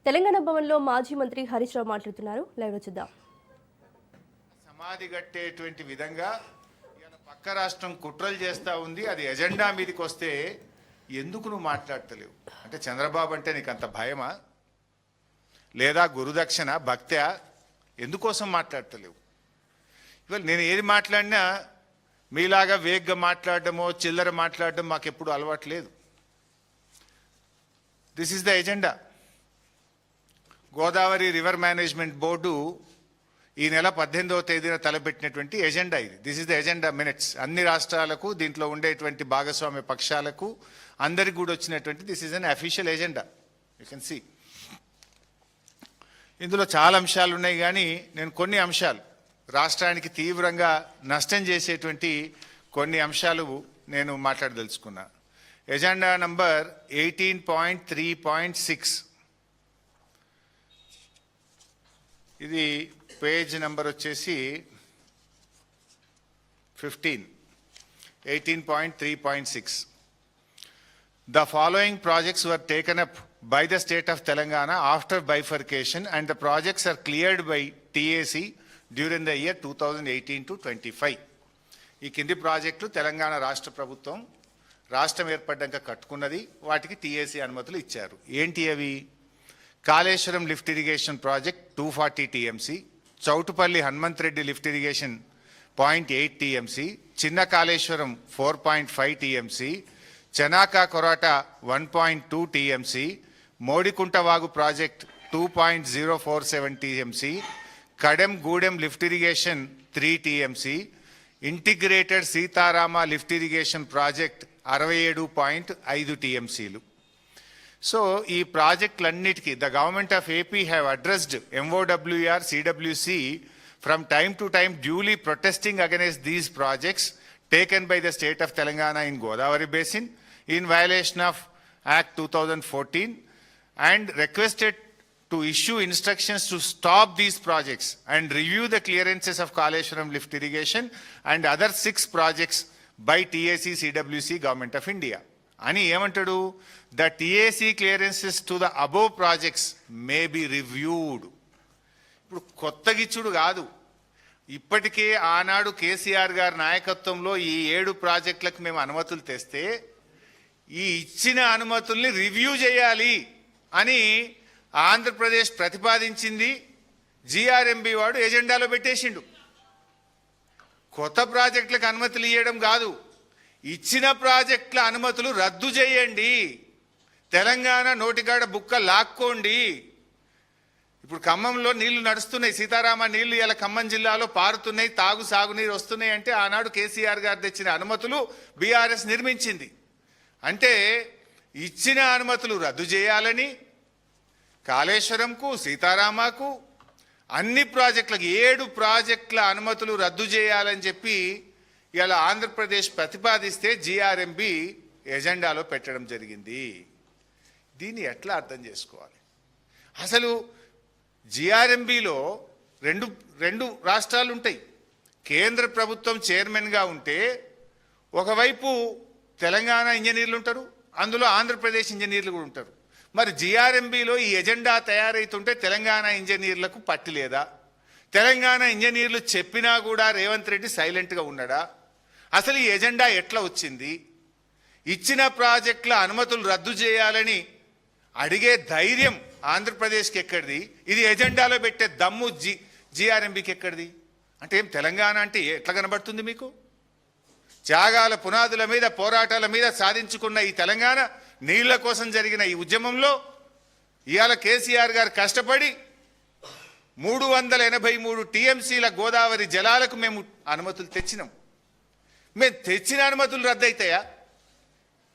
తెలంగాణ భవన్లో మాజీ మంత్రి హరీష్ రావు మాట్లాడుతున్నారు. లైవ్ లో చూద్దాం. సమాధి కట్టేటువంటి విధంగా పక్క రాష్ట్రం కుట్రలు చేస్తూ ఉంది. అది ఎజెండా మీదకి వస్తే ఎందుకు నువ్వు మాట్లాడతలేవు? అంటే చంద్రబాబు అంటే నీకు అంత భయమా, లేదా గురుదక్షిణ భక్త్యా? ఎందుకోసం మాట్లాడతలేవు? ఇవాళ నేను ఏది మాట్లాడినా మీలాగా వేగ్గా మాట్లాడడమో చిల్లర మాట్లాడడం మాకెప్పుడు అలవాటు లేదు. This is the agenda. Godavari river management board ఈ నెల 18వ తేదీన తలపెట్టినటువంటి ఎజెండా ఇది. This is the agenda minutes. అన్ని రాష్ట్రాలకు, దీంట్లో ఉండేటువంటి భాగస్వామ్య పక్షాలకు అందరికి కూడా వచ్చినటువంటి this is an official agenda. You can see ఇందులో చాలా అంశాలు ఉన్నాయి, కానీ నేను కొన్ని అంశాలు రాష్ట్రానికి తీవ్రంగా నష్టం చేసేటువంటి కొన్ని అంశాలు నేను మాట్లాడదలుచుకున్నా. ఎజెండా నంబర్ 18.3.6 ఇది పేజ్ నెంబర్ వచ్చేసి 15. 18.3.6. The following projects were taken up by the state of Telangana after bifurcation, and the projects are cleared by TAC during the year 2018 to 25. ఈ కింది ప్రాజెక్టులు తెలంగాణ రాష్ట్ర ప్రభుత్వం రాష్ట్రం ఏర్పడ్డాక కట్టుకున్నది. వాటికి TAC అనుమతులు ఇచ్చారు. ఏంటి అవి? Kaleshwaram lift irrigation project 240 TMC, Choutupalli Hanumanth Reddy lift irrigation 0.8 TMC, చిన్న Kaleshwaram 4.5 TMC, Chanaka Korata 1.2 TMC, Modikunta Vagu project 2.047 TMC, Kadem Gudem lift irrigation 3 TMC, integrated Sitarama lift irrigation project 67.5 TMCలు. సో ఈ ప్రాజెక్టులన్నిటికీ the government of AP have addressed MOWR, CWC from time to time duly protesting against these projects taken by the state of Telangana in Godavari Basin in violation of Act 2014 and requested to issue instructions to stop these projects and review the clearances of Kaleshwaram lift irrigation and other 6 projects by TAC, CWC, Government of India. అని ఏమంటాడు? The TAC clearances to the above projects may be reviewed. ఇప్పుడు కొత్త గిచ్చుడు కాదు. ఇప్పటికే ఆనాడు కేసీఆర్ గారి నాయకత్వంలో ఈ 7 ప్రాజెక్టులకు మేము అనుమతులు తెస్తే ఈ ఇచ్చిన అనుమతుల్ని రివ్యూ చేయాలి అని ఆంధ్రప్రదేశ్ ప్రతిపాదించింది. GRMB వాడు ఎజెండాలో పెట్టేసిండు. కొత్త ప్రాజెక్టులకు అనుమతులు ఇవ్వడం కాదు, ఇచ్చిన ప్రాజెక్టుల అనుమతులు రద్దు చేయండి. తెలంగాణ నోటికాడ బుక్క లాక్కోండి. ఇప్పుడు ఖమ్మంలో నీళ్లు నడుస్తున్నాయి, సీతారామ నీళ్లు ఇలా ఖమ్మం జిల్లాలో పారుతున్నాయి, సాగునీరు వస్తున్నాయి. అంటే ఆనాడు కేసీఆర్ గారు తెచ్చిన అనుమతులు బీఆర్ఎస్ నిర్మించింది. అంటే ఇచ్చిన అనుమతులు రద్దు చేయాలని కాళేశ్వరంకు, సీతారామకు, అన్ని ప్రాజెక్టులకు 7 ప్రాజెక్టుల అనుమతులు రద్దు చేయాలని చెప్పి ఇలా ఆంధ్రప్రదేశ్ ప్రతిపాదిస్తే GRMB ఎజెండాలో పెట్టడం జరిగింది. దీన్ని ఎట్లా అర్థం చేసుకోవాలి? అసలు GRMBలో రెండు రాష్ట్రాలు ఉంటాయి. కేంద్ర ప్రభుత్వం చైర్మన్గా ఉంటే ఒకవైపు తెలంగాణ ఇంజనీర్లు ఉంటారు, అందులో ఆంధ్రప్రదేశ్ ఇంజనీర్లు కూడా ఉంటారు. మరి GRMBలో ఈ ఎజెండా తయారైతుంటే తెలంగాణ ఇంజనీర్లకు పట్టి లేదా? తెలంగాణ ఇంజనీర్లు చెప్పినా కూడా రేవంత్ రెడ్డి సైలెంట్గా ఉన్నాడా? అసలు ఈ ఎజెండా ఎట్లా వచ్చింది? ఇచ్చిన ప్రాజెక్టుల అనుమతులు రద్దు చేయాలని అడిగే ధైర్యం ఆంధ్రప్రదేశ్కి ఎక్కడిది? ఇది ఎజెండాలో పెట్టే దమ్ము GRMBకి ఎక్కడిది? అంటే ఏం తెలంగాణ అంటే ఎట్లా కనబడుతుంది మీకు? త్యాగాల పునాదుల మీద, పోరాటాల మీద సాధించుకున్న ఈ తెలంగాణ నీళ్ల కోసం జరిగిన ఈ ఉద్యమంలో ఇవాళ కేసీఆర్ గారు కష్టపడి 383 TMCల గోదావరి జలాలకు మేము అనుమతులు తెచ్చినాం. మేము తెచ్చిన అనుమతులు రద్దయితాయా?